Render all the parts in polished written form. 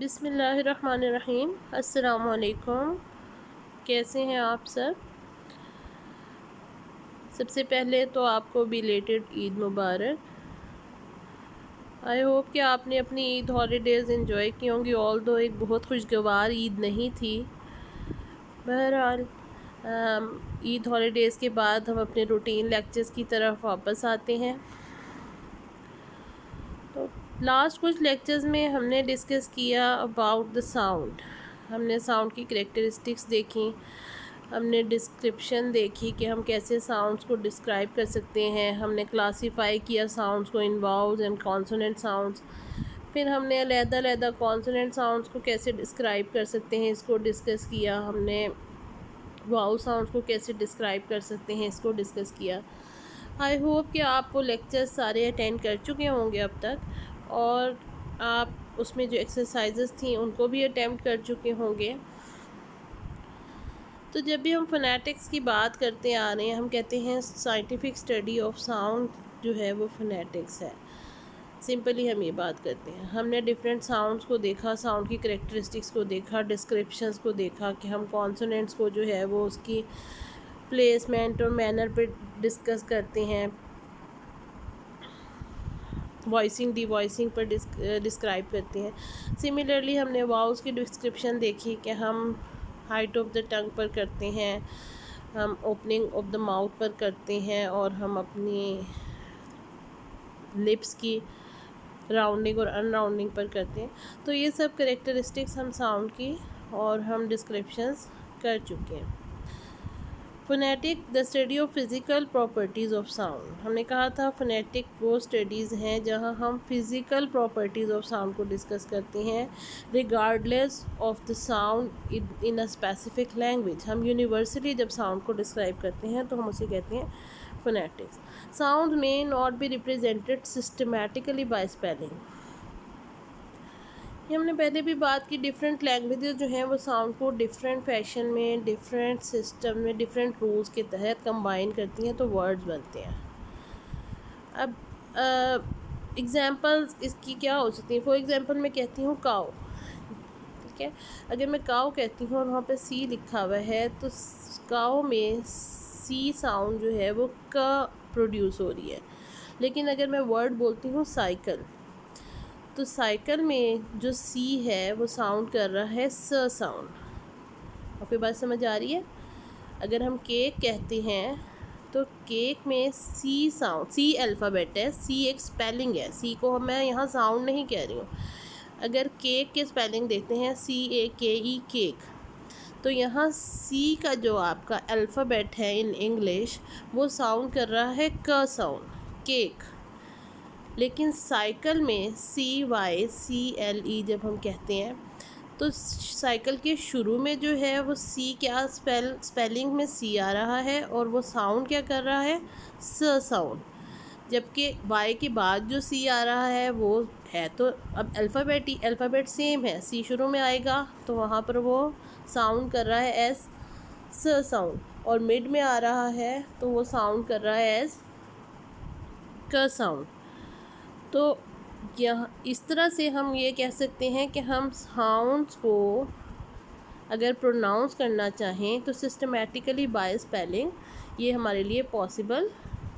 बिस्मिल्लाहिर्रहमानिर्रहीम। अस्सलामुअलैकुम। कैसे हैं आप सब? सबसे पहले तो आपको belated Eid Mubarak. I hope कि आपने अपनी ईद हॉलीडेज़ एंजॉय की होंगी, ऑल दो एक बहुत खुशगवार ईद नहीं थी। बहरहाल ईद हॉलीडेज़ के बाद हम अपने रूटीन लेक्चर्स की तरफ वापस आते हैं। तो लास्ट कुछ लेक्चर्स में हमने डिस्कस किया अबाउट द साउंड। हमने साउंड की करैक्टरिस्टिक्स देखी, हमने डिस्क्रिप्शन देखी कि हम कैसे साउंड्स को डिस्क्राइब कर सकते हैं। हमने क्लासीफाई किया साउंड्स को इन वाउल्स एंड कॉन्सोनेंट साउंड्स। फिर हमने अलग-अलग कॉन्सोनेंट साउंड्स को कैसे डिस्क्राइब कर सकते हैं, इसको डिस्कस किया। हमने वाउल साउंड्स को कैसे डिस्क्राइब कर सकते हैं, इसको डिस्कस किया। आई होप कि आप वो लेक्चर्स सारे अटेंड कर चुके होंगे अब तक, और आप उसमें जो एक्सरसाइजेस थी उनको भी अटेम्प्ट कर चुके होंगे। तो जब भी हम फ़ोनेटिक्स की बात करते आ रहे हैं, हम कहते हैं साइंटिफिक स्टडी ऑफ साउंड जो है वो फ़ोनेटिक्स है। सिंपली हम ये बात करते हैं। हमने डिफरेंट साउंड्स को देखा, साउंड की करैक्टरिस्टिक्स को देखा, डिस्क्रिप्शंस को देखा कि हम कॉन्सोनेंट्स को जो है वो उसकी प्लेसमेंट और मैनर पे डिस्कस करते हैं, वॉइसिंग डी वॉइसिंग पर डिस्क्राइब करते हैं। सिमिलरली हमने वाउल्स की डिस्क्रिप्शन देखी कि हम हाइट ऑफ द टंग पर करते हैं, हम ओपनिंग ऑफ द माउथ पर करते हैं, और हम अपनी लिप्स की राउंडिंग और अनराउंडिंग पर करते हैं। तो ये सब करेक्टरिस्टिक्स हम साउंड की और हम डिस्क्रिप्शंस कर चुके हैं। Phonetic the study of physical properties of sound. हमने कहा था फ़ोनेटिक वो स्टडीज़ हैं जहां हम फ़िज़िकल प्रॉपर्टीज़ ऑफ साउंड को डिस्कस करते हैं regardless of the sound in a specific language. हम यूनिवर्सली जब साउंड को डिस्क्राइब करते हैं तो हम उसे कहते हैं phonetics. Sound may not be represented systematically by spelling. ये हमने पहले भी बात की, डिफरेंट लैंग्वेजेस जो हैं वो साउंड को डिफरेंट फैशन में, डिफरेंट सिस्टम में, डिफरेंट रूल्स के तहत कंबाइन करती हैं तो वर्ड्स बनते हैं। अब एग्जांपल्स इसकी क्या हो सकती हैं? फॉर एग्जांपल मैं कहती हूँ काऊ, ठीक है। अगर मैं काऊ कहती हूँ और वहाँ पे सी लिखा हुआ है तो काऊ में सी साउंड जो है वो क प्रोड्यूस हो रही है। लेकिन अगर मैं वर्ड बोलती हूँ साइकिल, तो साइकिल में जो सी है वो साउंड कर रहा है स साउंड। आपकी बात समझ आ रही है? अगर हम केक कहते हैं तो केक में सी साउंड, सी अल्फ़ाबेट है, सी एक स्पेलिंग है, सी को मैं यहाँ साउंड नहीं कह रही हूँ। अगर केक के स्पेलिंग देखते हैं CAKE केक, तो यहाँ सी का जो आपका अल्फ़ाबेट है इन इंग्लिश वो साउंड कर रहा है क साउंड, केक। लेकिन साइकिल में CYCLE जब हम कहते हैं तो साइकिल के शुरू में जो है वो सी क्या स्पेलिंग में सी आ रहा है और वो साउंड क्या कर रहा है, स साउंड। जबकि वाई के बाद जो सी आ रहा है वो है, तो अब अल्फ़ाबेट सेम है, सी शुरू में आएगा तो वहाँ पर वो साउंड कर रहा है एस स साउंड, और मिड में आ रहा है तो वो साउंड कर रहा है एस क साउंड। तो यह इस तरह से हम ये कह सकते हैं कि हम साउंड्स को अगर प्रोनाउंस करना चाहें तो सिस्टमेटिकली बाय स्पेलिंग ये हमारे लिए पॉसिबल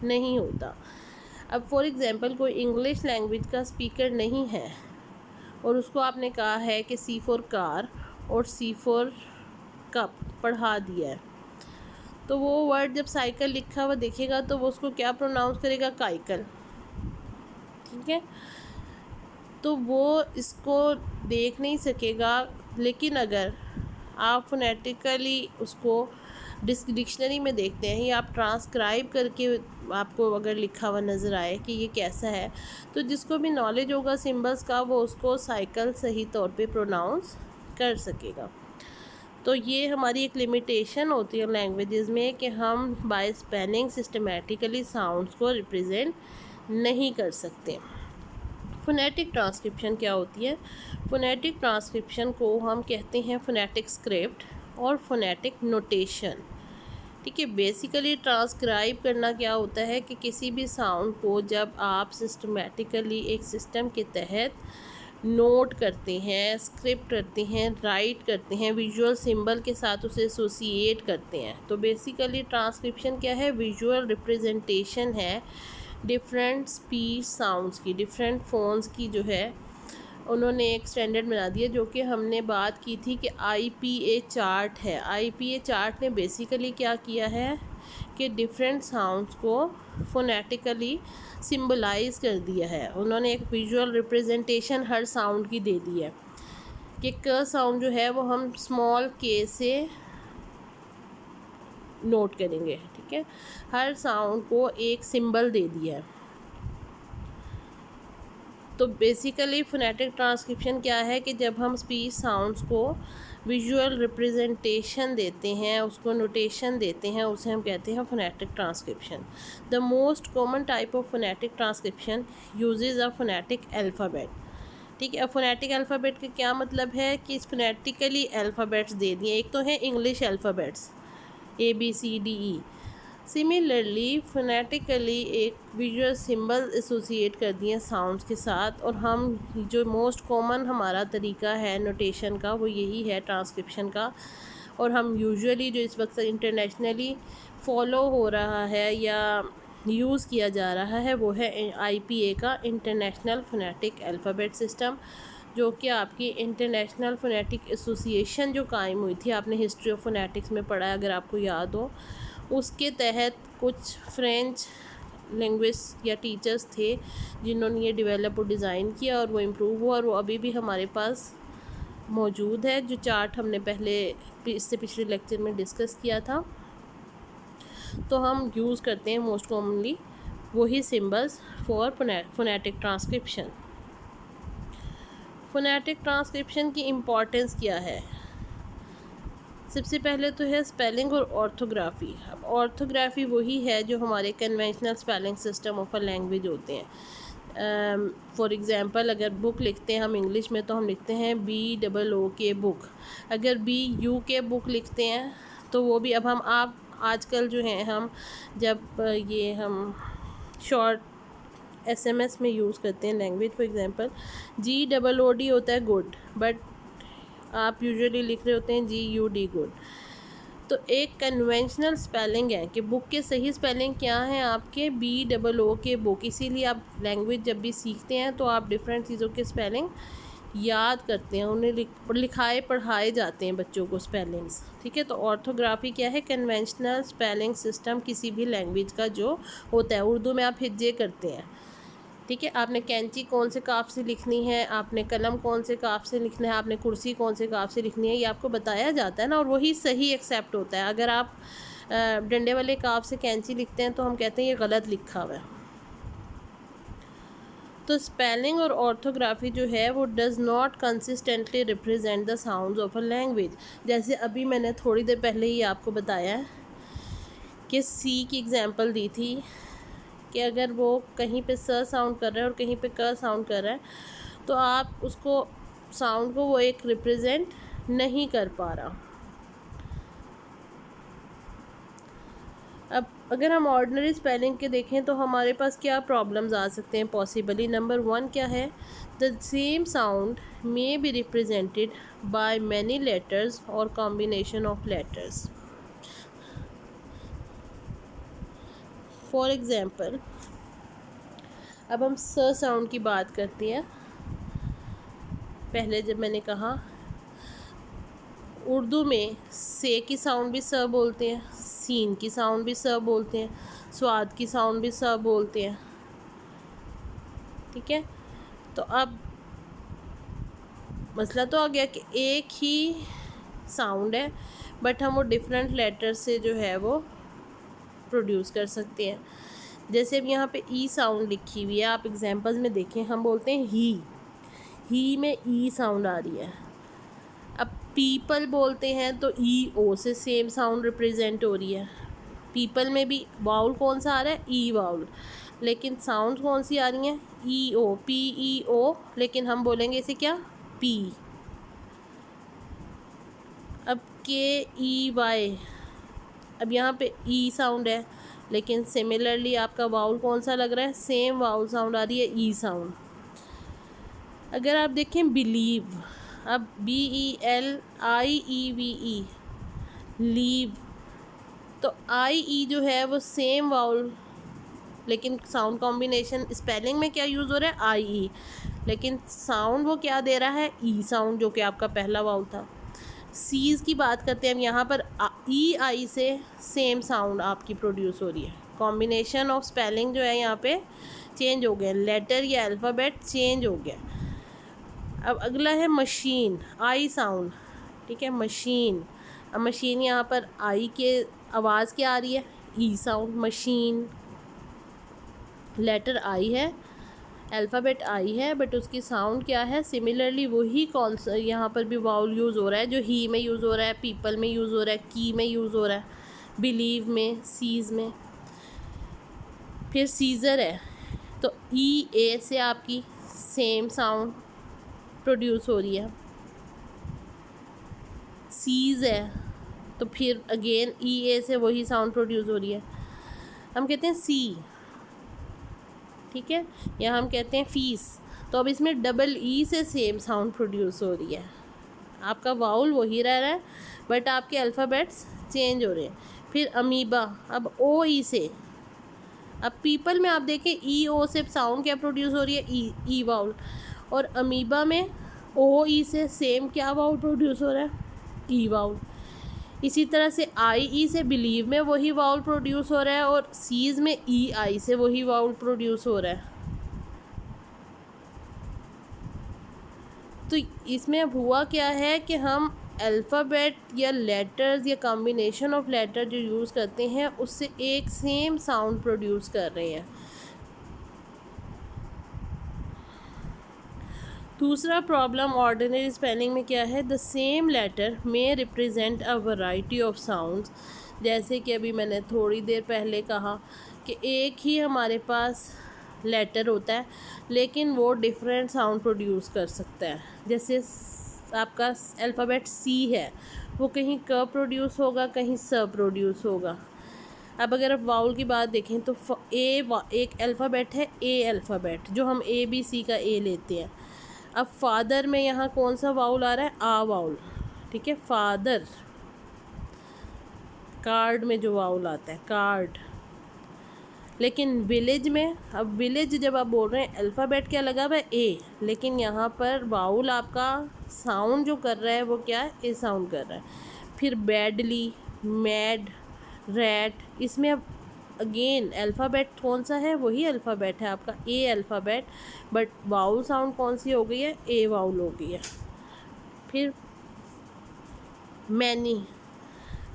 नहीं होता। अब फॉर एग्ज़ाम्पल कोई इंग्लिश लैंग्वेज का स्पीकर नहीं है और उसको आपने कहा है कि C फॉर कार और C फॉर कप पढ़ा दिया है, तो वो वर्ड जब साइकिल लिखा हुआ देखेगा तो वो उसको क्या प्रोनाउंस करेगा, काइकल, ठीक है। तो वो इसको देख नहीं सकेगा। लेकिन अगर आप फोनेटिकली उसको डिक्शनरी में देखते हैं या आप ट्रांसक्राइब करके आपको अगर लिखा हुआ नज़र आए कि ये कैसा है, तो जिसको भी नॉलेज होगा सिंबल्स का वो उसको साइकिल सही तौर पे प्रोनाउंस कर सकेगा। तो ये हमारी एक लिमिटेशन होती है लैंग्वेजेस में कि हम बाय स्पेलिंग सिस्टमेटिकली साउंड्स को रिप्रेजेंट नहीं कर सकते। फ़ोनेटिक ट्रांसक्रिप्शन क्या होती है? फ़ोनेटिक ट्रांसक्रिप्शन को हम कहते हैं फ़ोनेटिक स्क्रिप्ट और फ़ोनेटिक नोटेशन, ठीक है। बेसिकली ट्रांसक्राइब करना क्या होता है कि किसी भी साउंड को जब आप सिस्टमेटिकली एक सिस्टम के तहत नोट करते हैं, स्क्रिप्ट करते हैं, राइट करते हैं, विजुअल सिंबल के साथ उसे एसोसिएट करते हैं। तो बेसिकली ट्रांसक्रिप्शन क्या है? विजुअल रिप्रेजेंटेशन है डिफरेंट स्पीच साउंड्स की, डिफरेंट फ़ोन्स की जो है उन्होंने एक स्टैंडर्ड बना दिया, जो कि हमने बात की थी कि IPA चार्ट है। IPA चार्ट ने बेसिकली क्या किया है कि डिफरेंट साउंड्स को फोनेटिकली सिंबलाइज कर दिया है। उन्होंने एक विजुअल रिप्रेजेंटेशन हर साउंड की दे दी है कि क साउंड जो है वो हम स्मॉल के से नोट करेंगे, ठीक है। हर साउंड को एक सिंबल दे दिया है। तो बेसिकली फोनेटिक ट्रांसक्रिप्शन क्या है कि जब हम स्पीच साउंड्स को विजुअल रिप्रेजेंटेशन देते हैं, उसको नोटेशन देते हैं, उसे हम कहते हैं phonetic transcription. The most common type of phonetic transcription usage a phonetic alphabet, ठीक है। अब फोनेटिक अल्फ़ाबेट का क्या मतलब है कि फोनेटिकली अल्फ़ाबेट्स दे दिए। एक तो है English alphabets ABCDE। Similarly phonetically एक विजुअल सिंबल एसोसिएट कर दिए साउंड्स के साथ, और हम जो मोस्ट कॉमन हमारा तरीका है नोटेशन का वो यही है ट्रांसक्रिप्शन का। और हम यूजुअली जो इस वक्त इंटरनेशनली फॉलो हो रहा है या यूज़ किया जा रहा है वो है IPA का इंटरनेशनल फोनेटिक अल्फ़ाबेट सिस्टम, जो कि आपकी इंटरनेशनल फोनेटिक एसोसिएशन जो कायम हुई थी, आपने हिस्ट्री ऑफ फोनेटिक्स में पढ़ा है अगर आपको याद हो। उसके तहत कुछ फ्रेंच लैंग्वेज या टीचर्स थे जिन्होंने ये डेवलप और डिज़ाइन किया, और वो इम्प्रूव हुआ, और वो अभी भी हमारे पास मौजूद है। जो चार्ट हमने पहले इससे पिछले लेक्चर में डिस्कस किया था, तो हम यूज़ करते हैं मोस्ट कॉमनली वही symbols for phonetic transcription. Phonetic transcription की इम्पॉर्टेंस क्या है? सबसे पहले तो है स्पेलिंग और ऑर्थोग्राफी। अब ऑर्थोग्राफी वही है जो हमारे conventional spelling system of a language होते हैं। फॉर एग्ज़ाम्पल अगर बुक लिखते हैं हम इंग्लिश में तो हम लिखते हैं BOOK बुक। अगर BUK बुक लिखते हैं तो वो भी अब हम आप आजकल जो हैं हम जब ये हम शॉर्ट SMS में यूज़ करते हैं लैंग्वेज, फॉर एग्ज़ाम्पल GOOD होता है गुड, बट आप यूजुअली लिख रहे होते हैं GUD गुड। तो एक कन्वेंशनल स्पेलिंग है कि बुक के सही स्पेलिंग क्या हैं आपके BOOK बुक। इसीलिए आप लैंग्वेज जब भी सीखते हैं तो आप डिफरेंट चीज़ों के स्पेलिंग याद करते हैं, उन्हें लिखाए पढ़ाए जाते हैं बच्चों को स्पेलिंग्स, ठीक है। तो ऑर्थोग्राफी क्या है? कन्वेंशनल स्पेलिंग सिस्टम किसी भी लैंग्वेज का जो होता है। उर्दू में आप हिज्जे करते हैं, ठीक है। आपने कैंची कौन से काफ से लिखनी है, आपने कलम कौन से काफ से लिखना है, आपने कुर्सी कौन से काफ से लिखनी है, ये आपको बताया जाता है ना, और वही सही एक्सेप्ट होता है। अगर आप डंडे वाले काफ से कैंची लिखते हैं तो हम कहते हैं ये गलत लिखा हुआ है। तो स्पेलिंग और ऑर्थोग्राफी जो है वो does not consistently represent the sounds of a language. जैसे अभी मैंने थोड़ी देर पहले ही आपको बताया कि सी की एग्जांपल दी थी कि अगर वो कहीं पे स साउंड कर रहा है और कहीं पे क साउंड कर रहा है तो आप उसको साउंड को वो एक रिप्रेजेंट नहीं कर पा रहा। अब अगर हम ऑर्डिनरी स्पेलिंग के देखें तो हमारे पास क्या प्रॉब्लम्स आ सकते हैं पॉसिबली। नंबर 1 क्या है? The same sound may be represented by many letters और combination of letters. For example अब हम स साउंड की बात करते हैं। पहले जब मैंने कहा उर्दू में से की साउंड भी स बोलते हैं, सीन की साउंड भी स बोलते हैं, स्वाद की साउंड भी स बोलते हैं, ठीक है। तो अब मसला तो आ गया कि एक ही साउंड है बट हम वो डिफरेंट लेटर से जो है वो प्रोड्यूस कर सकते हैं। जैसे अब यहाँ पे ई साउंड लिखी हुई है, आप एग्जांपल्स में देखें, हम बोलते हैं ही में ई साउंड आ रही है। अब पीपल बोलते हैं तो ई ओ से सेम साउंड रिप्रेजेंट हो रही है। पीपल में भी वाउल कौन सा आ रहा है? ई वाउल, लेकिन साउंड कौन सी आ रही हैं? ई ओ, PEO, लेकिन हम बोलेंगे इसे क्या? पी। अब KEY, अब यहाँ पे ई साउंड है लेकिन सिमिलरली आपका वाउल कौन सा लग रहा है? सेम वाउल साउंड आ रही है, ई साउंड। अगर आप देखें बिलीव, अब BELIEVE, लीव, तो IE जो है वो सेम वाउल, लेकिन साउंड कॉम्बिनेशन स्पेलिंग में क्या यूज़ हो रहा है, IE, लेकिन साउंड वो क्या दे रहा है, ई साउंड, जो कि आपका पहला वाउल था। सीज़ की बात करते हैं हम, यहाँ पर EI से सेम साउंड आपकी प्रोड्यूस हो रही है। कॉम्बिनेशन ऑफ स्पेलिंग जो है यहाँ पे चेंज हो गया, लेटर या अल्फ़ाबेट चेंज हो गया। अब अगला है मशीन, आई साउंड, ठीक है, मशीन। अब मशीन यहाँ पर आई के आवाज़ क्या आ रही है, ई साउंड, मशीन, लेटर आई है, अल्फ़ाबेट आई है, बट उसकी साउंड क्या है, सिमिलरली वही कौन सा यहाँ पर भी वाउल यूज़ हो रहा है जो ही में यूज़ हो रहा है, पीपल में यूज़ हो रहा है, की में यूज़ हो रहा है, बिलीव में, सीज़ में। फिर सीज़र है, तो E A से आपकी सेम साउंड प्रोड्यूस हो रही है। सीज़ है, तो फिर अगेन EA से वही साउंड प्रोड्यूस हो रही है। हम कहते हैं सी, ठीक है, या हम कहते हैं फीस, तो अब इसमें डबल E से सेम साउंड प्रोड्यूस हो रही है। आपका वाउल वही रह रहा है, बट आपके अल्फ़ाबेट्स चेंज हो रहे हैं। फिर अमीबा, अब OE से, अब पीपल में आप देखें EO से साउंड क्या प्रोड्यूस हो रही है, ई वाउल, और अमीबा में OE से सेम क्या वाउल प्रोड्यूस हो रहा है, ई वाउल। इसी तरह से IE से बिलीव में वही वाउल प्रोड्यूस हो रहा है, और सीज़ में EI से वही वाउल प्रोड्यूस हो रहा है। तो इसमें अब हुआ क्या है कि हम अल्फ़ाबेट या लेटर्स या कॉम्बिनेशन ऑफ लेटर जो यूज़ करते हैं उससे एक सेम साउंड प्रोड्यूस कर रहे हैं। दूसरा प्रॉब्लम ऑर्डिनरी स्पेलिंग में क्या है, the same letter may represent a variety of sounds. जैसे कि अभी मैंने थोड़ी देर पहले कहा कि एक ही हमारे पास लेटर होता है लेकिन वो डिफरेंट साउंड प्रोड्यूस कर सकता है। जैसे आपका अल्फ़ाबेट C है, वो कहीं क प्रोड्यूस होगा, कहीं स प्रोड्यूस होगा। अब अगर आप वाउल की बात देखें तो एक अल्फ़ाबेट है A अल्फ़ाबेट, जो हम ABC का A लेते हैं। अब फादर में यहाँ कौन सा वाउल आ रहा है, आ वाउल, ठीक है, फादर। कार्ड में जो वाउल आता है, कार्ड। लेकिन विलेज में, अब विलेज जब आप बोल रहे हैं अल्फ़ाबेट क्या लगा हुआ है, ए, लेकिन यहाँ पर वाउल आपका साउंड जो कर रहा है वो क्या है, ए साउंड कर रहा है। फिर बैडली, मैड, रैट, इसमें अब अगेन अल्फ़ाबेट कौन सा है, वही अल्फ़ाबेट है आपका ए अल्फ़ाबेट, बट वाउल साउंड कौन सी हो गई है, ए वाउल हो गई है। फिर मैनी,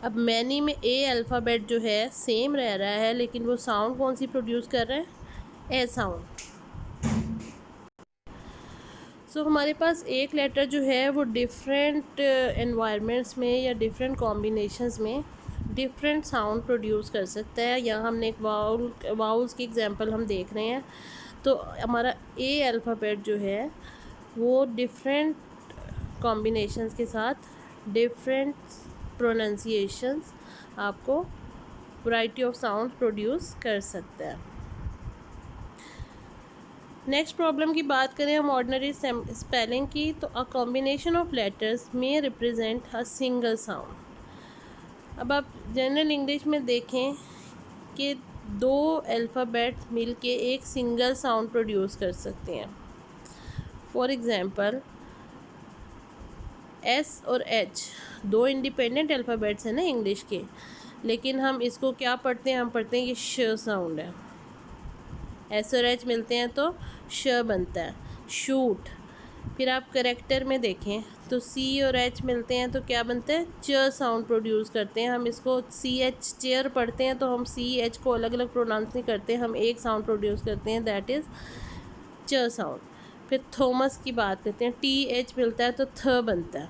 अब मैनी में ए अल्फ़ाबेट जो है सेम रह रहा है, लेकिन वो साउंड कौन सी प्रोड्यूस कर रहा है, ए साउंड। सो हमारे पास एक लेटर जो है वो डिफरेंट एनवायरनमेंट्स में या डिफरेंट कॉम्बिनेशंस में डिफरेंट साउंड प्रोड्यूस कर सकता है। यहाँ हमने एक वाउल्स की एग्जांपल हम देख रहे हैं। तो हमारा ए अल्फ़ाबेट जो है वो डिफरेंट कॉम्बिनेशंस के साथ डिफरेंट प्रोनाउंसिएशंस आपको वैरायटी ऑफ साउंड प्रोड्यूस कर सकता है। नेक्स्ट प्रॉब्लम की बात करें हम ऑर्डिनरी स्पेलिंग की, तो अ कॉम्बिनेशन ऑफ लेटर्स में रिप्रेजेंट अ सिंगल साउंड। अब आप जनरल इंग्लिश में देखें कि दो अल्फ़ाबेट मिलके एक सिंगल साउंड प्रोड्यूस कर सकते हैं। फॉर एग्ज़ाम्पल S और H दो इंडिपेंडेंट अल्फ़ाबेट्स हैं ना इंग्लिश के, लेकिन हम इसको क्या पढ़ते हैं, हम पढ़ते हैं ये श साउंड है। S और H मिलते हैं तो श बनता है, शूट। फिर आप करेक्टर में देखें तो C और H मिलते हैं तो क्या बनता है, च साउंड प्रोड्यूस करते हैं। हम इसको CH चेयर पढ़ते हैं तो हम CH को अलग अलग प्रोनाउंस नहीं करते, हम एक साउंड प्रोड्यूस करते हैं, दैट इज़ च साउंड। फिर थॉमस की बात करते हैं, TH मिलता है तो थ बनता है,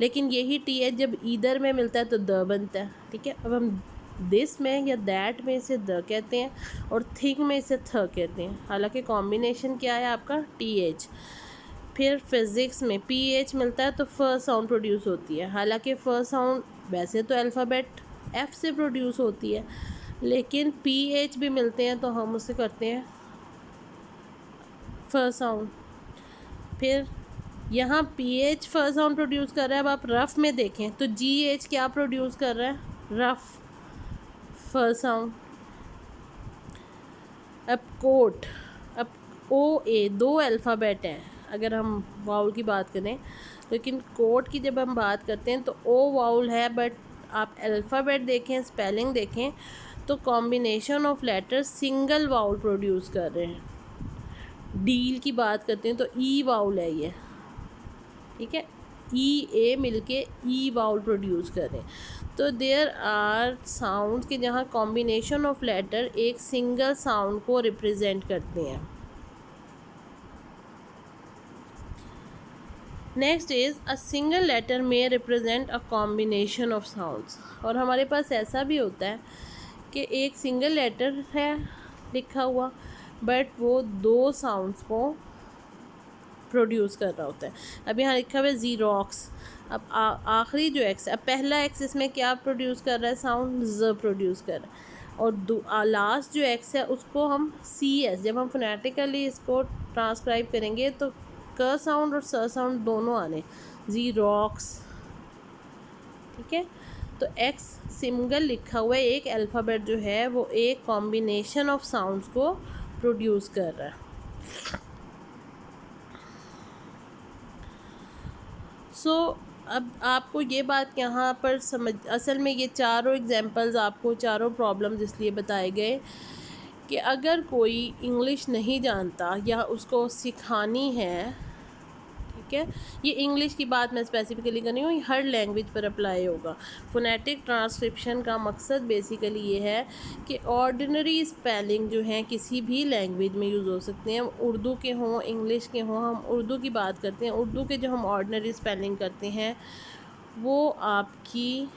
लेकिन यही TH जब ईदर में मिलता है तो द बनता है, ठीक है। अब हम दिस में या दैट में इसे द कहते हैं और थिंग में इसे थ कहते हैं, हालांकि कॉम्बिनेशन क्या है आपका TH। फिर फिज़िक्स में PH मिलता है तो फ साउंड प्रोड्यूस होती है, हालांकि फ साउंड वैसे तो अल्फ़ाबेट F से प्रोड्यूस होती है, लेकिन PH भी मिलते हैं तो हम उसे करते हैं फ साउंड। फिर यहाँ PH फर्स्ट साउंड प्रोड्यूस कर रहा है। अब आप रफ में देखें तो GH क्या प्रोड्यूस कर रहा है, रफ फर्स्ट साउंड। अब कोट, अब OA दो अल्फ़ाबेट हैं अगर हम वाउल की बात करें, लेकिन कोट की जब हम बात करते हैं तो O वाउल है, बट आप अल्फ़ाबेट देखें, स्पेलिंग देखें तो combination of letter single vowel produce कर रहे हैं। डील की बात करते हैं तो E वाउल है ये, ठीक है, EA मिलके E वाउल प्रोड्यूस कर रहे हैं। तो देयर आर साउंड के जहाँ कॉम्बिनेशन ऑफ लेटर एक सिंगल साउंड को रिप्रेजेंट करते हैं। Next is a single letter may represent a combination of sounds. और हमारे पास ऐसा भी होता है कि एक सिंगल लेटर है लिखा हुआ, बट वो दो साउंड्स को प्रोड्यूस कर रहा होता है। अब यहाँ लिखा हुआ है ज़ीरोक्स। अब आखिरी जो एक्स है, अब पहला एक्स इसमें क्या प्रोड्यूस कर रहा है, साउंड ज़ प्रोड्यूस कर रहा है, और लास्ट जो एक्स है उसको हम CS, जब हम फोनेटिकली इसको ट्रांसक्राइब करेंगे तो क साउंड और स साउंड दोनों आने, ज़ीरोक्स, ठीक है। तो एक्स सिंगल लिखा हुआ है, एक अल्फ़ाबेट जो है वो एक कॉम्बिनेशन ऑफ साउंड्स को प्रोड्यूस कर रहा है। अब आपको ये बात यहाँ पर समझ, असल में ये चारों एग्जांपल्स आपको चारों प्रॉब्लम्स इसलिए बताए गए कि अगर कोई इंग्लिश नहीं जानता या उसको सिखानी है, ठीक है, ये इंग्लिश की बात मैं स्पेसिफिकली कर रही हूँ, हर लैंग्वेज पर अप्लाई होगा। फोनेटिक ट्रांसक्रिप्शन का मकसद बेसिकली ये है कि ऑर्डिनरी स्पेलिंग जो हैं किसी भी लैंग्वेज में यूज़ हो सकते हैं, उर्दू के हों, इंग्लिश के हों। हम उर्दू की बात करते हैं, उर्दू के जो हम ऑर्डिनरी स्पेलिंग करते हैं वो आपकी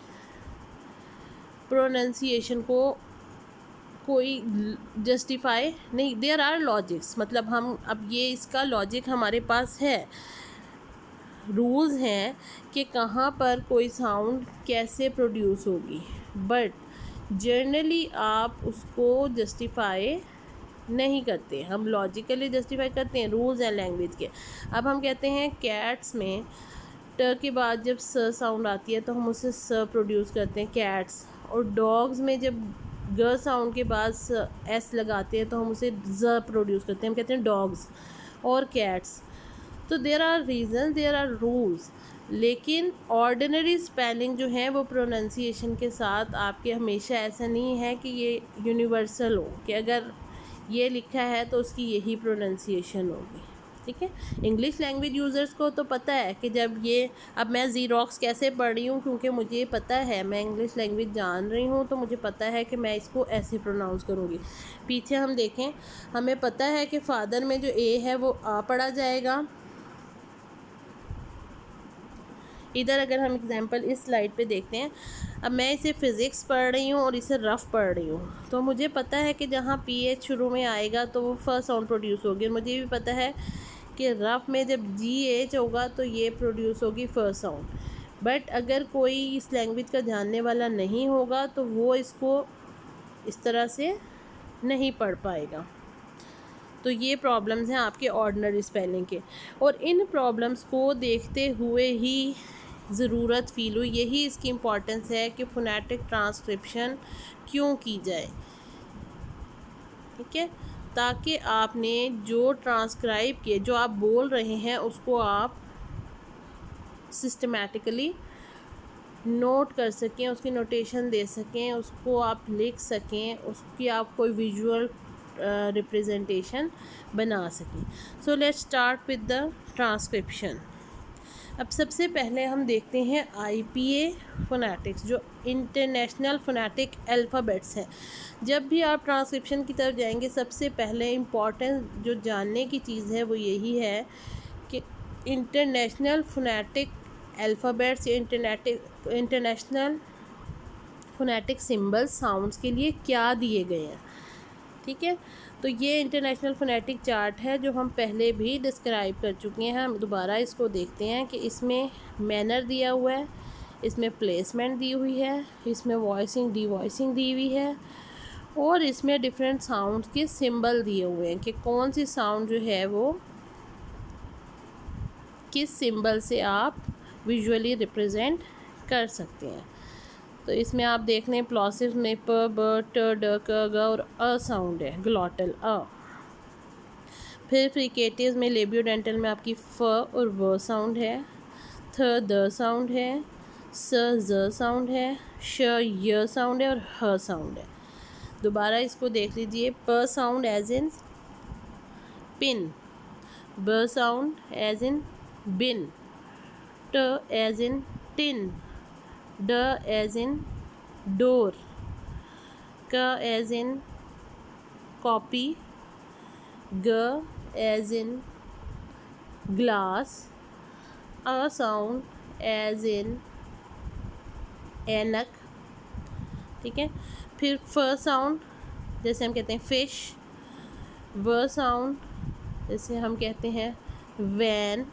प्रोनंसिएशन को कोई जस्टिफाई नहीं, देयर आर लॉजिक्स, मतलब हम अब ये इसका लॉजिक हमारे पास है, रूल्स हैं कि कहाँ पर कोई साउंड कैसे प्रोड्यूस होगी, बट जनरली आप उसको जस्टिफाई नहीं करते, हम लॉजिकली जस्टिफाई करते हैं, रूल्स हैं लैंग्वेज के। अब हम कहते हैं कैट्स में ट के बाद जब स साउंड आती है तो हम उसे स प्रोड्यूस करते हैं, कैट्स। और डॉग्स में जब ग साउंड के बाद S लगाते हैं तो हम उसे ज प्रोड्यूस करते हैं, हम कहते हैं डॉग्स और कैट्स। तो there are reason, there are rules, लेकिन ऑर्डिनरी स्पेलिंग जो है वो प्रोनंसिएशन के साथ आपके हमेशा ऐसा नहीं है कि ये यूनिवर्सल हो कि अगर ये लिखा है तो उसकी यही प्रोनंसिएशन होगी, ठीक है। इंग्लिश लैंग्वेज यूज़र्स को तो पता है कि जब ये, अब मैं ज़ीरोक्स कैसे पढ़ रही हूँ क्योंकि मुझे पता है, मैं इंग्लिश लैंग्वेज जान रही हूँ तो मुझे पता है कि मैं इसको ऐसे प्रोनाउंस करूँगी। पीछे हम देखें, हमें पता है कि फादर में जो ए है वो आ पढ़ा जाएगा। इधर अगर हम एग्जांपल इस स्लाइड पे देखते हैं, अब मैं इसे फ़िज़िक्स पढ़ रही हूँ और इसे रफ़ पढ़ रही हूँ, तो मुझे पता है कि जहाँ PH शुरू में आएगा तो वो फर्स्ट साउंड प्रोड्यूस होगी, और मुझे भी पता है कि रफ़ में जब GH होगा तो ये प्रोड्यूस होगी फर्स्ट साउंड। बट अगर कोई इस लैंग्वेज का जानने वाला नहीं होगा तो वो इसको इस तरह से नहीं पढ़ पाएगा। तो ये प्रॉब्लम्स हैं आपके ऑर्डिनरी स्पेलिंग के, और इन प्रॉब्लम्स को देखते हुए ही ज़रूरत फ़ील हुई, यही इसकी इम्पॉर्टेंस है कि फोनेटिक ट्रांसक्रिप्शन क्यों की जाए, ठीक है, ताकि आपने जो ट्रांसक्राइब किए, जो आप बोल रहे हैं उसको आप सिस्टमेटिकली नोट कर सकें, उसकी नोटेशन दे सकें, उसको आप लिख सकें, उसकी आप कोई विजुअल रिप्रेजेंटेशन बना सकें। So let's start with the transcription. अब सबसे पहले हम देखते हैं IPA फोनेटिक्स, जो इंटरनेशनल फोनेटिक अल्फ़ाबेट्स हैं। जब भी आप ट्रांसक्रिप्शन की तरफ जाएंगे, सबसे पहले इम्पॉर्टेंट जो जानने की चीज़ है वो यही है कि इंटरनेशनल फोनेटिक अल्फ़ाबेट्स या इंटरनेशनल फोनेटिक सिंबल्स साउंड्स के लिए क्या दिए गए हैं, ठीक है। तो ये इंटरनेशनल फोनेटिक चार्ट है जो हम पहले भी डिस्क्राइब कर चुके हैं। हम दोबारा इसको देखते हैं कि इसमें मैनर दिया हुआ है, इसमें प्लेसमेंट दी हुई है, इसमें वॉइसिंग डी वॉइसिंग दी हुई है, और इसमें डिफरेंट साउंड्स के सिंबल दिए हुए हैं कि कौन सी साउंड जो है वो किस सिंबल से आप विजुअली रिप्रेजेंट कर सकते हैं। तो इसमें आप देख लें प्लॉसिव में प ब ट ड क ग और अ साउंड है, ग्लॉटल अ। फिर फ्रिकेटिव में लेबियोडेंटल में आपकी फ और व साउंड है, थ द साउंड है, स ज साउंड है, श य साउंड है और ह साउंड है। दोबारा इसको देख लीजिए, प साउंड एज इन पिन, ब साउंड एज इन बिन, ट एज इन टिन, ड एज इन डोर, क एज इन कॉपी, ग एज इन ग्लास, अ साउंड एज इन ऐनक। ठीक है। फिर फ साउंड जैसे हम कहते हैं फिश, व साउंड जैसे हम कहते हैं वैन,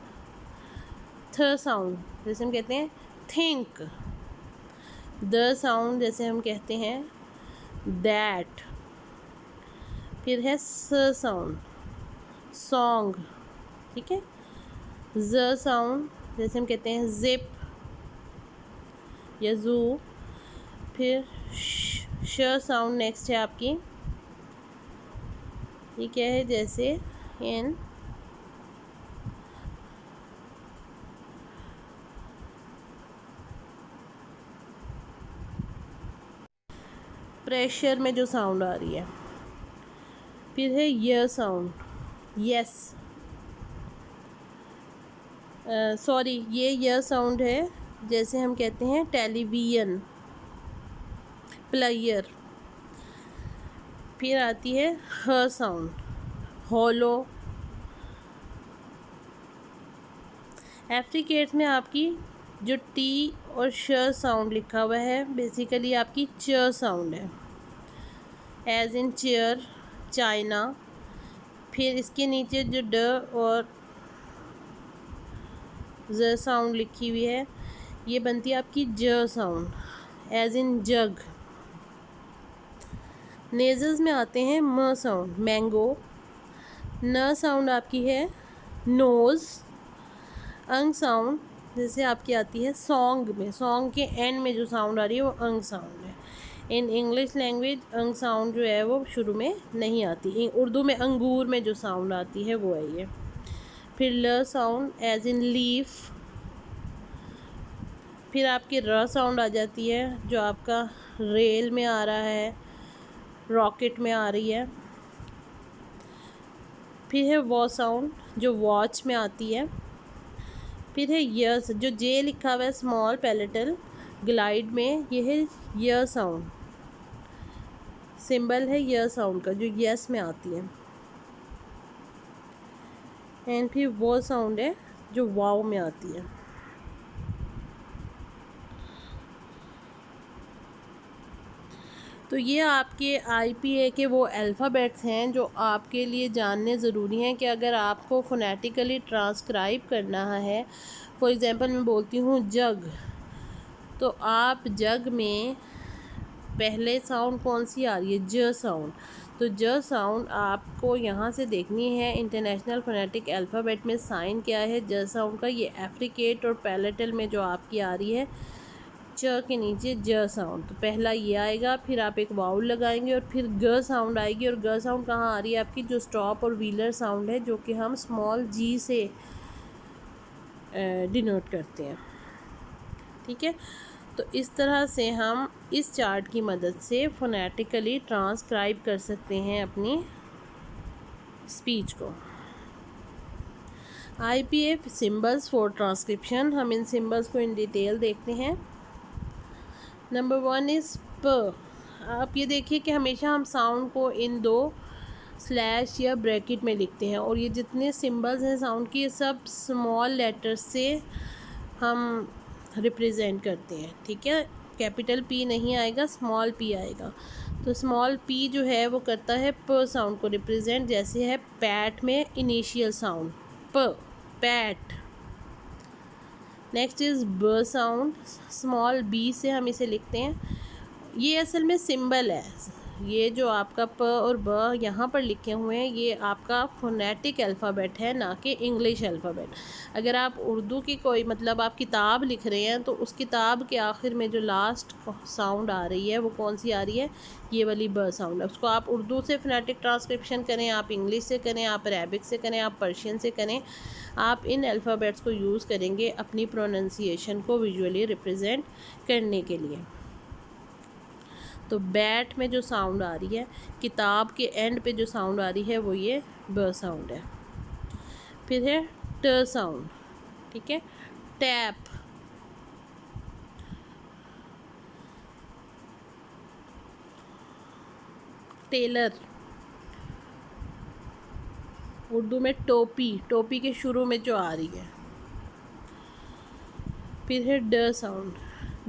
थ साउंड जैसे हम कहते हैं थिंक, द साउंड जैसे हम कहते हैं दैट। फिर है स साउंड सॉन्ग। ठीक है। ज साउंड जैसे हम कहते हैं जिप या जू। फिर श साउंड नेक्स्ट है आपकी, ये क्या है, जैसे इन प्रेशर में जो साउंड आ रही है। फिर है य साउंड, यस, सॉरी ये य साउंड है जैसे हम कहते हैं टेलीविजन, प्लेयर। फिर आती है ह साउंड, हॉलो। एफ्रिकेट में आपकी जो टी और श साउंड लिखा हुआ है बेसिकली आपकी च साउंड है, एज इन चेयर, चाइना। फिर इसके नीचे जो ड और ज साउंड लिखी हुई है ये बनती है आपकी ज साउंड, एज इन जग। नेजल्स में आते हैं म साउंड, मैंगो। न साउंड आपकी है नोज़। अंग साउंड जैसे आपकी आती है सॉन्ग में, सॉन्ग के एंड में जो साउंड आ रही है वो अंग साउंड है। इन इंग्लिश लैंग्वेज अंग साउंड जो है वो शुरू में नहीं आती। उर्दू में अंगूर में जो साउंड आती है वो है ये। फिर ल साउंड एज इन लीफ। फिर आपकी र साउंड आ जाती है जो आपका रेल में आ रहा है, रॉकेट में आ रही है। फिर है वो साउंड जो वॉच में आती है। फिर है यस जो जे लिखा हुआ है स्मॉल पैलेटल ग्लाइड में, ये है य साउंड, सिंबल है य साउंड का जो यस में आती है। एंड फिर वो साउंड है जो वाव में आती है। तो ये आपके IPA के वो अल्फ़ाबेट्स हैं जो आपके लिए जानने ज़रूरी हैं कि अगर आपको फ़ोनेटिकली ट्रांसक्राइब करना है। फॉर एग्ज़ाम्पल मैं बोलती हूँ जग, तो आप जग में पहले साउंड कौन सी आ रही है, ज साउंड। तो ज साउंड आपको यहाँ से देखनी है इंटरनेशनल फोनेटिक अल्फ़ाबेट में साइन क्या है ज साउंड का। ये एफ्रिकेट और पैलेटल में जो आपकी आ रही है च के नीचे ज साउंड, तो पहला ये आएगा, फिर आप एक वाउल लगाएंगे और फिर ग साउंड आएगी। और ग साउंड कहाँ आ रही है आपकी, जो स्टॉप और व्हीलर साउंड है जो कि हम स्मॉल जी से डिनोट करते हैं। ठीक है। तो इस तरह से हम इस चार्ट की मदद से फोनेटिकली ट्रांसक्राइब कर सकते हैं अपनी स्पीच को। IPA सिंबल्स फॉर ट्रांसक्रिप्शन, हम इन सिंबल्स को इन डिटेल देखते हैं। नंबर 1 इज़ प। आप ये देखिए कि हमेशा हम साउंड को इन 2 स्लैश या ब्रैकेट में लिखते हैं और ये जितने सिंबल्स हैं साउंड की ये सब स्मॉल लेटर्स से हम रिप्रेजेंट करते हैं। ठीक है। कैपिटल P नहीं आएगा, स्मॉल p आएगा। तो स्मॉल p जो है वो करता है प साउंड को रिप्रेजेंट, जैसे है पैट में इनिशियल साउंड प, पैट। नेक्स्ट इज़ ब साउंड, स्मॉल b से हम इसे लिखते हैं। ये असल में सिंबल है, ये जो आपका प और ब यहाँ पर लिखे हुए हैं, ये आपका फोनेटिक अल्फ़ाबेट है, ना कि इंग्लिश अल्फ़ाबेट। अगर आप उर्दू की कोई मतलब आप किताब लिख रहे हैं तो उस किताब के आखिर में जो लास्ट साउंड आ रही है वो कौन सी आ रही है, ये वाली ब साउंड है। उसको आप उर्दू से फोनेटिक ट्रांसक्रिप्शन करें, आप इंग्लिश से करें, आप अरेबिक से करें, आप पर्शियन से करें, आप इन अल्फ़ाबेट्स को यूज़ करेंगे अपनी प्रोनंसिएशन को विजुअली रिप्रेजेंट करने के लिए। तो बैट में जो साउंड आ रही है, किताब के एंड पे जो साउंड आ रही है वो ये ब साउंड है। फिर है ट साउंड, ठीक है। टैप, टेलर, उर्दू में टोपी, टोपी के शुरू में जो आ रही है। फिर है ड साउंड,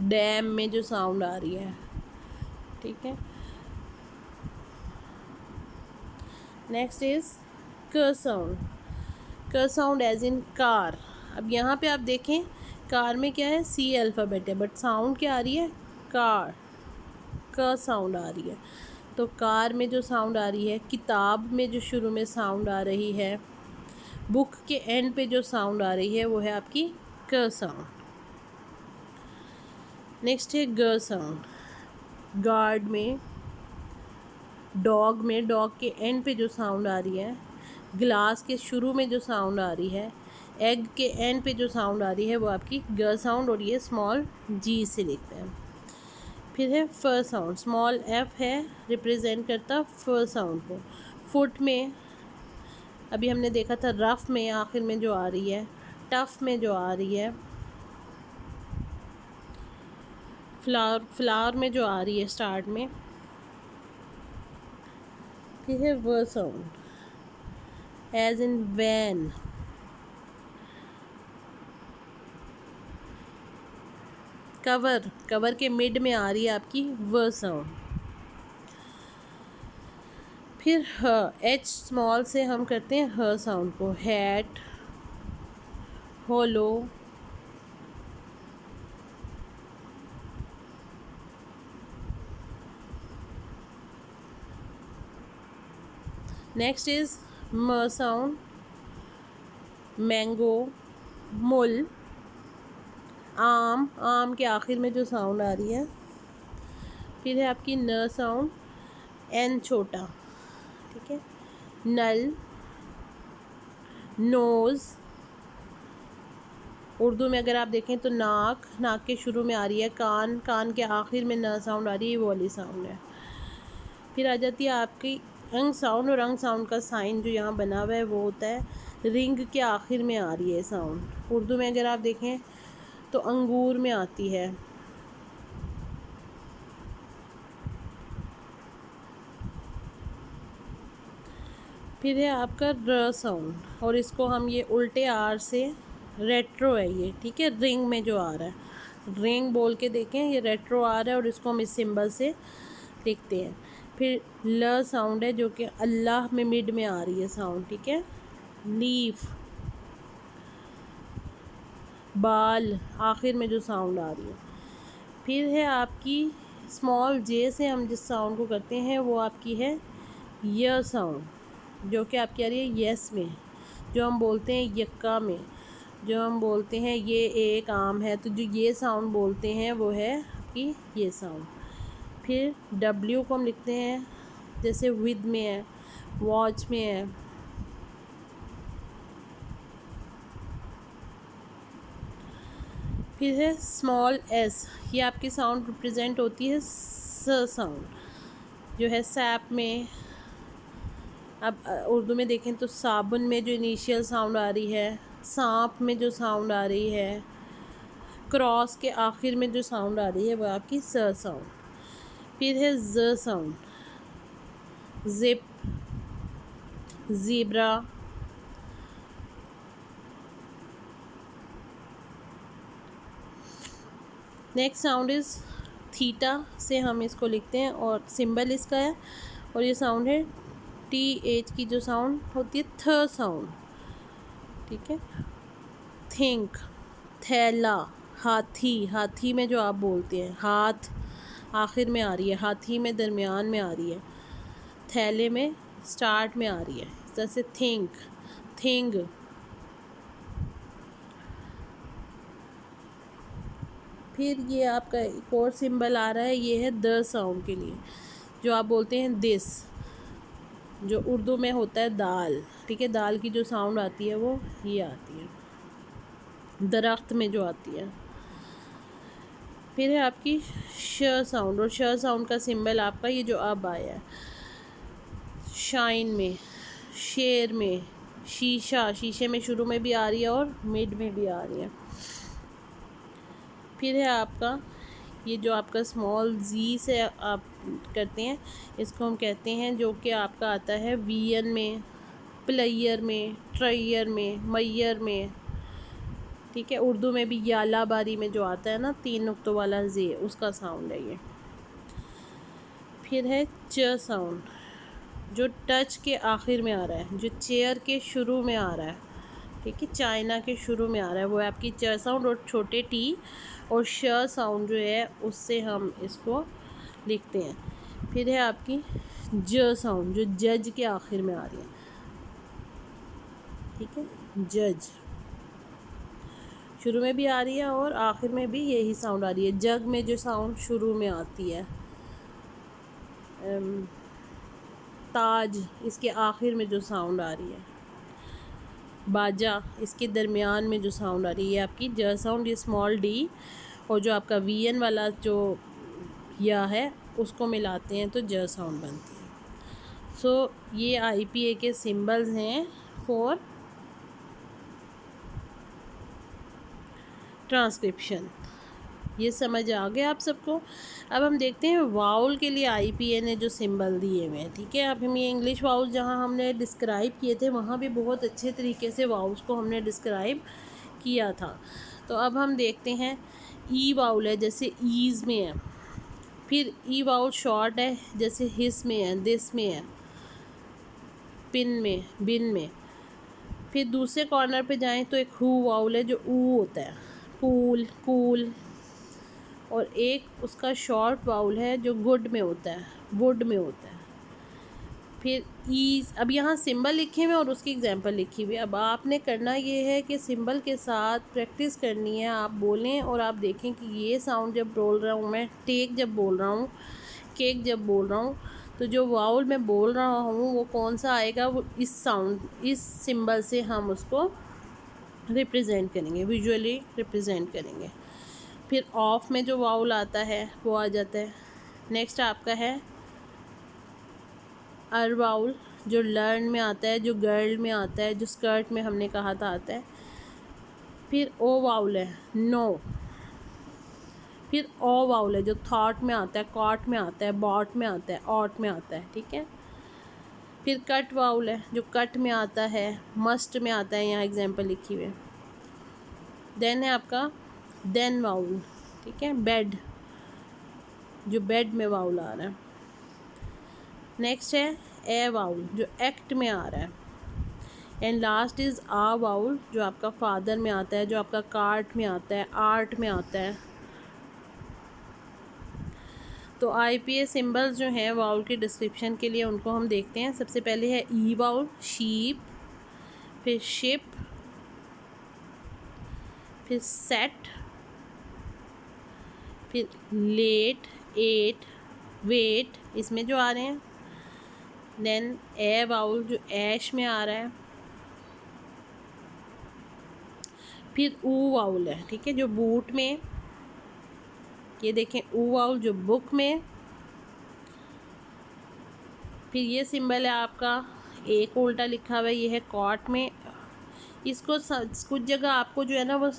डैम में जो साउंड आ रही है, ठीक है। नेक्स्ट इज क साउंड, क साउंड एज इन कार। अब यहाँ पे आप देखें कार में क्या है, सी अल्फ़ाबेट है, बट साउंड क्या आ रही है, कार, क साउंड आ रही है। तो कार में जो साउंड आ रही है, किताब में जो शुरू में साउंड आ रही है, बुक के एंड पे जो साउंड आ रही है वो है आपकी क साउंड। नेक्स्ट है ग साउंड, गार्ड में, डॉग में, डॉग के एंड पे जो साउंड आ रही है, ग्लास के शुरू में जो साउंड आ रही है, एग के एंड पे जो साउंड आ रही है वो आपकी ग साउंड, और ये स्मॉल जी से लिखते हैं। फिर है फ साउंड, स्मॉल एफ है, रिप्रेजेंट करता फ साउंड को। फुट में अभी हमने देखा था, रफ में आखिर में जो आ रही है, टफ में जो आ रही है, फ्लावर, फ्लावर में जो आ रही है स्टार्ट में। फिर है व sound, as in van, cover, cover के मिड में आ रही है आपकी व साउंड। फिर ह, एच स्मॉल से हम करते हैं ह साउंड को, हैट, होलो, नेक्स्ट इज म साउंड, मैंगो, मुल, आम, आम के आखिर में जो साउंड आ रही है। फिर है आपकी न साउंड, एन छोटा, ठीक है। नल, नोज़, उर्दू में अगर आप देखें तो नाक, नाक के शुरू में आ रही है, कान, कान के आखिर में न साउंड आ रही है, वो वाली साउंड है। फिर आ जाती है आपकी अंग साउंड, और अंग साउंड का साइन जो यहाँ बना हुआ है वो होता है रिंग के आखिर में आ रही है साउंड। उर्दू में अगर आप देखें तो अंगूर में आती है। फिर है आपका र साउंड, और इसको हम ये उल्टे आर से, रेट्रो है ये, ठीक है, रिंग में जो आ रहा है, रिंग बोल के देखें, ये रेट्रो आ रहा है और इसको हम इस सिंबल से लिखते हैं। फिर ल साउंड है जो कि अल्लाह में मिड में आ रही है साउंड, ठीक है। लीफ, बाल, आखिर में जो साउंड आ रही है। फिर है आपकी स्मॉल जे से हम जिस साउंड को करते हैं वो आपकी है य साउंड, जो कि आपकी आ रही है यस में, जो हम बोलते हैं यक्का में, जो हम बोलते हैं ये एक आम है, तो जो ये साउंड बोलते हैं वो है आपकी ये साउंड। फिर डब्ल्यू को हम लिखते हैं जैसे विद में है, वॉच में है। फिर है स्मॉल एस, ये आपकी साउंड रिप्रेजेंट होती है स साउंड, जो है सैप में। अब उर्दू में देखें तो साबुन में जो इनिशियल साउंड आ रही है, सांप में जो साउंड आ रही है, क्रॉस के आखिर में जो साउंड आ रही है वो आपकी स साउंड। फिर है ज sound, zip, zebra, next sound is theta से हम इसको लिखते हैं और सिंबल इसका है, और ये साउंड है टी एच की जो साउंड होती है थ साउंड, ठीक है। थिंक, थैला, हाथी, हाथी में जो आप बोलते हैं हाथ, आखिर में आ रही है, हाथी में दरमियान में आ रही है, थैले में स्टार्ट में आ रही है, जैसे थिंक, थिंग। फिर ये आपका एक और सिंबल आ रहा है, ये है द साउंड के लिए, जो आप बोलते हैं दिस, जो उर्दू में होता है दाल, ठीक है। दाल की जो साउंड आती है वो ये आती है, दरख्त में जो आती है। फिर है आपकी श साउंड, और श साउंड का सिंबल आपका ये जो अब आया है, शाइन में, शेर में, शीशा, शीशे में शुरू में भी आ रही है और मिड में भी आ रही है। फिर है आपका ये जो आपका स्मॉल जी से आप करते हैं, इसको हम कहते हैं, जो कि आपका आता है वीएन में, प्लेयर में, ट्रेयर में, मैयर में, ठीक है। उर्दू में भी यालाबारी में जो आता है ना 3 नुक्तों वाला जे, उसका साउंड है ये। फिर है च साउंड, जो टच के आखिर में आ रहा है, जो चेयर के शुरू में आ रहा है, ठीक है, चाइना के शुरू में आ रहा है, वो है आपकी च साउंड। और छोटे टी और श साउंड जो है उससे हम इसको लिखते हैं। फिर है आपकी ज साउंड, जो जज के आखिर में आ रही है, ठीक है, जज शुरू में भी आ रही है और आखिर में भी यही साउंड आ रही है। जग में जो साउंड शुरू में आती है, ताज इसके आखिर में जो साउंड आ रही है, बाजा इसके दरमियान में जो साउंड आ रही है, ये आपकी ज साउंड, ये स्मॉल डी और जो आपका वीएन वाला जो या है उसको मिलाते हैं तो ज साउंड बनती है। सो ये आईपीए के सिंबल्स हैं फॉर ट्रांसक्रिप्शन। ये समझ आ गया आप सबको। अब हम देखते हैं वाउल के लिए आईपीए ने जो सिंबल दिए हुए हैं, ठीक है। अब हम ये इंग्लिश वाउल जहाँ हमने डिस्क्राइब किए थे, वहाँ भी बहुत अच्छे तरीके से वाउल्स को हमने डिस्क्राइब किया था। तो अब हम देखते हैं ई वाउल है, जैसे ईज़ में है। फिर ई वाउल शॉर्ट है, जैसे हिस में है, दिस में है, पिन में, बिन में। फिर दूसरे कॉर्नर पे जाएं तो एक हु वाउल है, जो ऊ होता है, पूल, कूल। और एक उसका शॉर्ट वाउल है जो गुड में होता है, वुड में होता है। फिर ईज, अब यहाँ सिंबल लिखे हुए और उसकी एग्जांपल लिखी हुई है। अब आपने करना ये है कि सिंबल के साथ प्रैक्टिस करनी है, आप बोलें और आप देखें कि ये साउंड जब बोल रहा हूँ मैं, टेक जब बोल रहा हूँ, केक जब बोल रहा हूँ, तो जो वाउल मैं बोल रहा हूँ वो कौन सा आएगा, वो इस साउंड, इस सिंबल से हम उसको रिप्रेजेंट करेंगे, विजुअली रिप्रेजेंट करेंगे। फिर ऑफ में जो वाउल आता है वो आ जाता है। नेक्स्ट आपका है अर वाउल, जो लर्न में आता है, जो गर्ल में आता है, जो स्कर्ट में हमने कहा था आता है। फिर ओ वाउल है, नो। फिर ओ वाउल है, जो थॉट में आता है, कॉट में आता है, बॉट में आता है, ऑट में आता है, ठीक है। फिर कट वाउल है, जो कट में आता है, मस्ट में आता है, यहाँ एग्जांपल लिखी हुई है। देन है आपका देन वाउल, ठीक है, बेड, जो बेड में वाउल आ रहा है। नेक्स्ट है ए वाउल, जो एक्ट में आ रहा है। एंड लास्ट इज़ आ वाउल, जो आपका फादर में आता है, जो आपका कार्ट में आता है, आर्ट में आता है। तो आईपीए सिंबल्स जो हैं वाउल के डिस्क्रिप्शन के लिए, उनको हम देखते हैं। सबसे पहले है ई वाउल, शीप। फिर शिप, फिर सेट, फिर लेट, एट, वेट, इसमें जो आ रहे हैं। देन ए वाउल, जो ऐश में आ रहा है। फिर ऊ वाउल है, ठीक है, जो बूट में, ये देखें ऊ वाउल, जो बुक में। फिर ये सिंबल है आपका, एक उल्टा लिखा हुआ है, ये है कॉट में। इसको कुछ जगह आपको जो है ना वो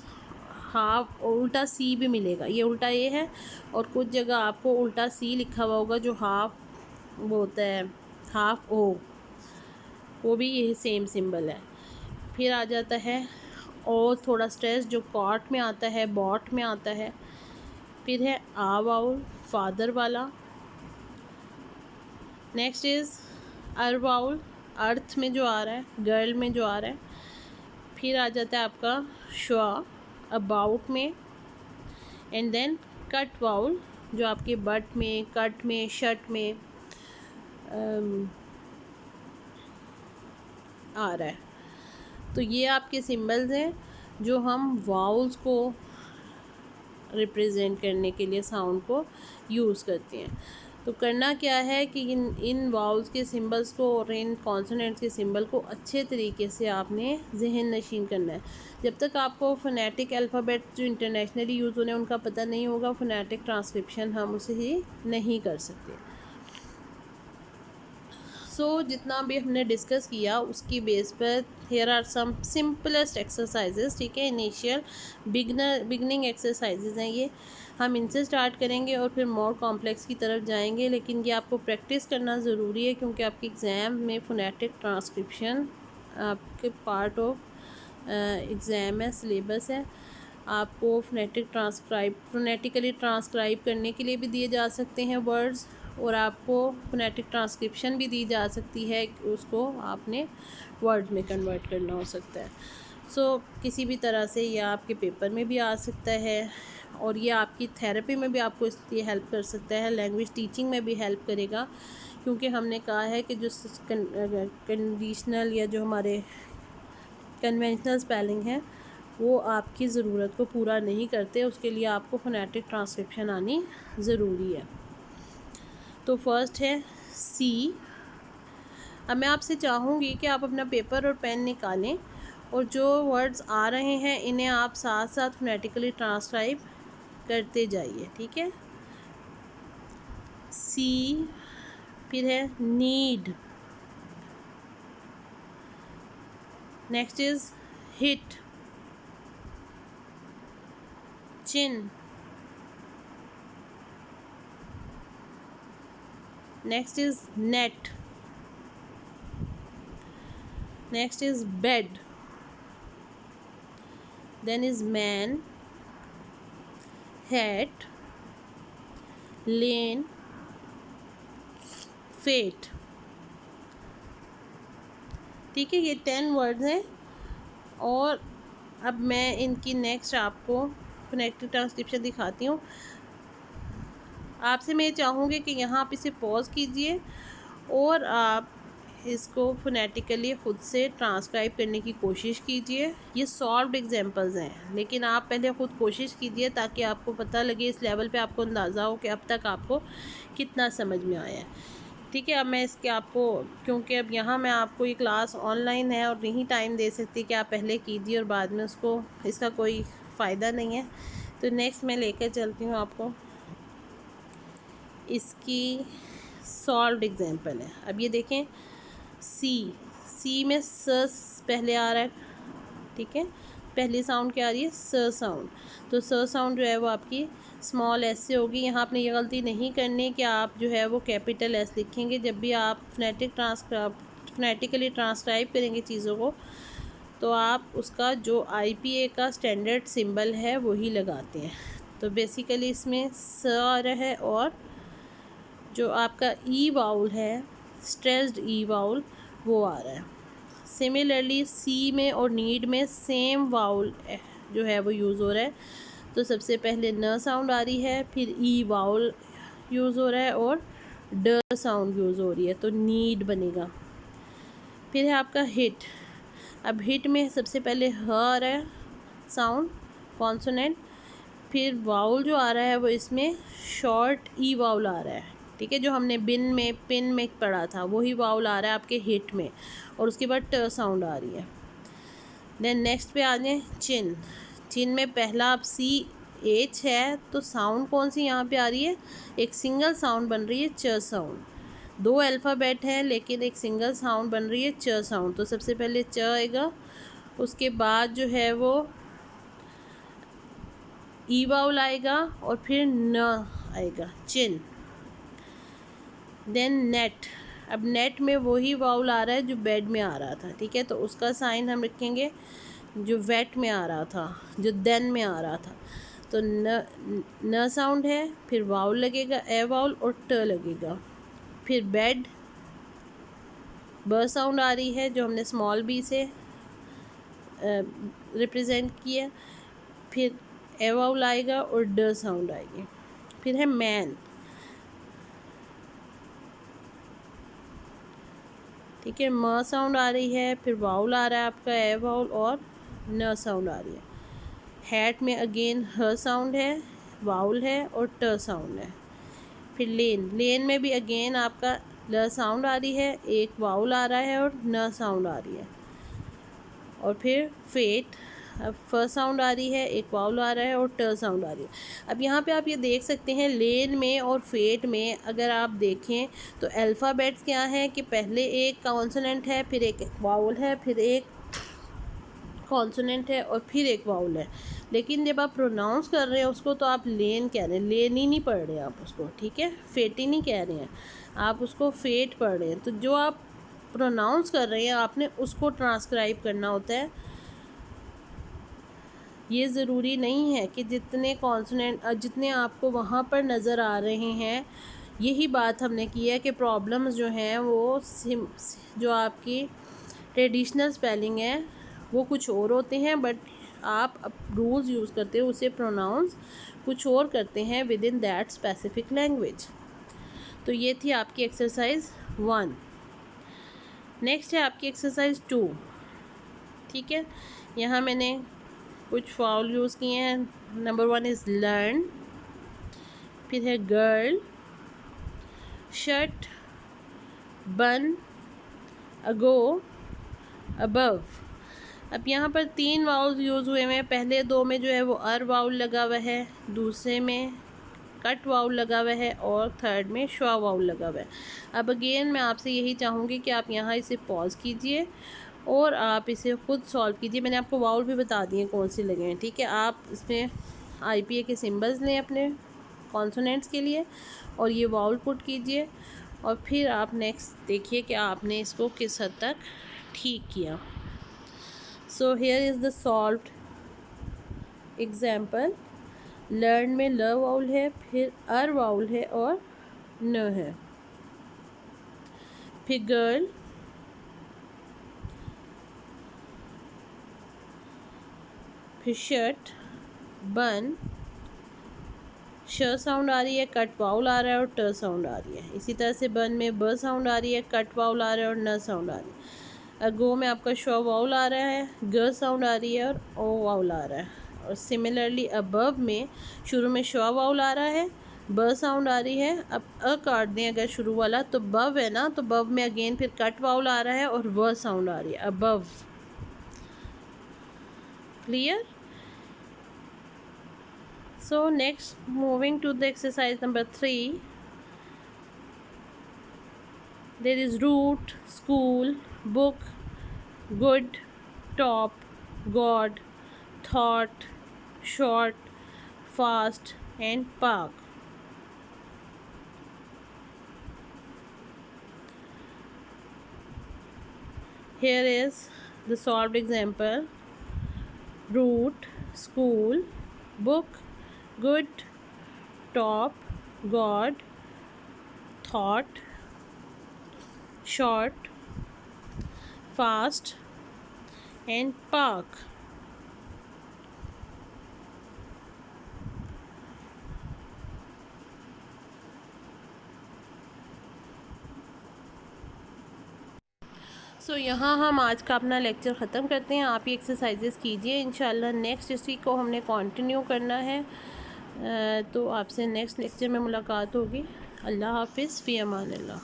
हाफ उल्टा सी भी मिलेगा, ये उल्टा ए है, और कुछ जगह आपको उल्टा सी लिखा हुआ होगा, जो हाफ वो होता है, हाफ ओ, वो भी यही सेम सिंबल है। फिर आ जाता है और थोड़ा स्ट्रेस, जो कॉट में आता है, बॉट में आता है। फिर है आ वाउल, फादर वाला। नेक्स्ट इज़ अर वाउल, अर्थ में जो आ रहा है, गर्ल में जो आ रहा है। फिर आ जाता है आपका श्वा, अबाउट में। एंड देन कट वाउल, जो आपके बट में, कट में, शट में आ रहा है। तो ये आपके सिंबल्स हैं जो हम वाउल्स को रिप्रेजेंट करने के लिए साउंड को यूज़ करते हैं। तो करना क्या है कि इन वाउल्स के सिंबल्स को और इन कॉन्सोनेंट्स के सिंबल को अच्छे तरीके से आपने जहन नशीन करना है। जब तक आपको फोनेटिक अल्फ़ाबेट जो इंटरनेशनली यूज़ होने उनका पता नहीं होगा, फोनेटिक ट्रांसक्रिप्शन हम उसे ही नहीं कर सकते। जितना भी हमने डिस्कस किया उसकी बेस पर here are some simplest exercises, ठीक है, इनिशियल बिगनिंग एक्सरसाइजेज हैं ये। हम इनसे स्टार्ट करेंगे और फिर मोर कॉम्प्लेक्स की तरफ जाएंगे, लेकिन ये आपको प्रैक्टिस करना ज़रूरी है क्योंकि आपके एग्ज़ाम में फोनेटिक ट्रांसक्रिप्शन आपके पार्ट ऑफ एग्ज़ाम है, सिलेबस है। आपको फोनेटिकली ट्रांसक्राइब करने के लिए भी दिए जा सकते हैं वर्ड्स, और आपको फोनेटिक ट्रांसक्रिप्शन भी दी जा सकती है, उसको आपने वर्ड में कन्वर्ट करना हो सकता है। किसी भी तरह से यह आपके पेपर में भी आ सकता है और ये आपकी थेरेपी में भी आपको इसलिए हेल्प कर सकता है, लैंग्वेज टीचिंग में भी हेल्प करेगा, क्योंकि हमने कहा है कि जो कंडीशनल या जो हमारे कन्वेंशनल स्पेलिंग है वो आपकी ज़रूरत को पूरा नहीं करते, उसके लिए आपको फोनेटिक ट्रांसक्रिप्शन आनी ज़रूरी है। तो फर्स्ट है सी। अब मैं आपसे चाहूँगी कि आप अपना पेपर और पेन निकालें और जो वर्ड्स आ रहे हैं इन्हें आप साथ साथ फोनेटिकली ट्रांसक्राइब करते जाइए, ठीक है। सी, फिर है need, next is hit, chin, next is net, next is bed, then is man, hat, lane, fate, ठीक है। ये 10 वर्ड्स हैं और अब मैं इनकी नेक्स्ट आपको फोनेटिक ट्रांसक्रिप्शन दिखाती हूँ। आपसे मैं चाहूँगी कि यहाँ आप इसे पॉज कीजिए और आप इसको फोनेटिकली ख़ुद से ट्रांसक्राइब करने की कोशिश कीजिए। ये सॉल्व्ड एग्जांपल्स हैं, लेकिन आप पहले ख़ुद कोशिश कीजिए ताकि आपको पता लगे, इस लेवल पे आपको अंदाज़ा हो कि अब तक आपको कितना समझ में आया है, ठीक है। अब मैं इसके आपको, क्योंकि अब यहाँ मैं आपको ये क्लास ऑनलाइन है और नहीं टाइम दे सकती कि आप पहले कीजिए और बाद में उसको, इसका कोई फ़ायदा नहीं है। तो नेक्स्ट मैं लेकर चलती हूँ आपको, इसकी सॉल्व्ड एग्जांपल है। अब ये देखें, सी में स पहले आ रहा है, ठीक है। पहली साउंड क्या आ रही है, स साउंड। तो स साउंड जो है वो आपकी स्मॉल एस से होगी। यहाँ आपने ये गलती नहीं करनी कि आप जो है वो कैपिटल एस लिखेंगे। जब भी आप फोनेटिकली ट्रांसक्राइब करेंगे चीज़ों को, तो आप उसका जो IPA का स्टैंडर्ड सिंबल है वही लगाते हैं। तो बेसिकली इसमें स आ रहा है और जो आपका ई वाउल है, स्ट्रेस्ड ई वाउल, वो आ रहा है। सिमिलरली सी में और नीड में सेम वाउल जो है वो यूज़ हो रहा है। तो सबसे पहले न साउंड आ रही है, फिर ई वाउल यूज़ हो रहा है और ड साउंड यूज़ हो रही है, तो नीड बनेगा। फिर है आपका हिट। अब हिट में सबसे पहले ह आ रहा है साउंड, कॉन्सोनेंट, फिर वाउल जो आ रहा है वो इसमें शॉर्ट ई वाउल आ रहा है, ठीक है। जो हमने पिन में पढ़ा था वही वाउल आ रहा है आपके हिट में, और उसके बाद ट साउंड आ रही है। देन नेक्स्ट पे आ जाए चिन में पहला अब CH है, तो साउंड कौन सी यहाँ पे आ रही है, एक सिंगल साउंड बन रही है, च साउंड। 2 अल्फ़ाबेट है लेकिन एक सिंगल साउंड बन रही है, च साउंड। तो सबसे पहले च आएगा, उसके बाद जो है वो ई वाउल आएगा और फिर न आएगा, चिन। Then net. अब नेट में वही वाउल आ रहा है जो बेड में आ रहा था, ठीक है। तो उसका साइन हम रखेंगे जो वेट में आ रहा था, जो देन में आ रहा था। तो न साउंड है, फिर वाउल लगेगा, ए वाउल, और ट लगेगा। फिर बेड, ब साउंड आ रही है जो हमने स्मॉल बी से रिप्रेजेंट किया। फिर ए वाउल आएगा और ड साउंड आएगी। फिर है मैन, ठीक है, म साउंड आ रही है, फिर वाउल आ रहा है आपका ए वाउल और न साउंड आ रही है। हैट में अगेन ह साउंड है, वाउल है और ट साउंड है। फिर लेन, लेन में भी अगेन आपका ल साउंड आ रही है, एक वाउल आ रहा है और न साउंड आ रही है। और फिर फेट, अब फ साउंड आ रही है, एक वाउल आ रहा है और ट साउंड आ रही है। अब यहाँ पे आप ये देख सकते हैं लेन में और फेट में अगर आप देखें तो अल्फ़ाबेट्स क्या है कि पहले एक कॉन्सोनेंट है, फिर एक वाउल है, फिर एक कॉन्सोनेंट है और फिर एक वाउल है। लेकिन जब आप प्रोनाउंस कर रहे हैं उसको तो आप लेन कह रहे हैं, लेन ही नहीं पढ़ रहे हैं आप उसको, ठीक है, फेट ही नहीं कह रहे हैं आप उसको, फेट पढ़ रहे हैं। तो जो आप प्रोनाउंस कर रहे हैं आपने उसको ट्रांसक्राइब करना होता है। ये ज़रूरी नहीं है कि जितने कॉन्सोनेंट जितने आपको वहाँ पर नज़र आ रहे हैं, यही बात हमने की है कि प्रॉब्लम्स जो हैं वो जो आपकी ट्रेडिशनल स्पेलिंग है वो कुछ और होते हैं, बट आप रूल्स यूज़ करते हो उसे प्रोनाउंस कुछ और करते हैं with in that specific language. तो ये थी आपकी एक्सरसाइज 1। नेक्स्ट है आपकी एक्सरसाइज 2, ठीक है। यहाँ मैंने कुछ फाउल यूज़ किए हैं। नंबर 1 इज़ लर्न, फिर है गर्ल, शट, बन, अगो, अबव। अब यहाँ पर 3 वाउल्स यूज़ हुए हैं। पहले 2 में जो है वो अर वाउल लगा हुआ है, दूसरे में कट वाउल लगा हुआ है और थर्ड में श्वा वाउल लगा हुआ है। अब अगेन मैं आपसे यही चाहूँगी कि आप यहाँ इसे पॉज कीजिए और आप इसे ख़ुद सॉल्व कीजिए। मैंने आपको वाउल भी बता दिए कौन से लगे हैं, ठीक है। आप इसमें IPA के सिंबल्स लें अपने कॉन्सोनेंट्स के लिए और ये वाउल पुट कीजिए और फिर आप नेक्स्ट देखिए कि आपने इसको किस हद तक ठीक किया। So here is the solved example. Learn में ल वाउल है, फिर अर वाउल है और न है। फिर गर्ल, फिर शर्ट, बन, श साउंड आ रही है, कट वाउल आ रहा है और ट साउंड आ रही है। इसी तरह से बन में ब साउंड आ रही है, कट वाउल आ रहा है और न साउंड आ रही है। अगो में आपका श वाउल आ रहा है, ग साउंड आ रही है और ओ वाउल आ रहा है। और सिमिलरली अबव में शुरू में श वाउल आ रहा है, ब साउंड आ रही है। अब अ काट दें अगर शुरू वाला तो बव है ना, तो बव में अगेन फिर कट वाउल आ रहा है और व साउंड आ रही है, above. Clear? So next, moving to the exercise number 3, there is root, school, book, good, top, God, thought, short, fast and park. Here is the solved example. Root, school, book, good, top, God, thought, short, fast and park. सो यहाँ हम आज का अपना lecture ख़त्म करते हैं। आप ये एक्सरसाइजेस कीजिए, इंशाल्लाह नेक्स्ट इसी को हमने कंटिन्यू करना है। तो आपसे नेक्स्ट लेक्चर में मुलाकात होगी। अल्लाह हाफिज़, फ़ी अमान अल्लाह।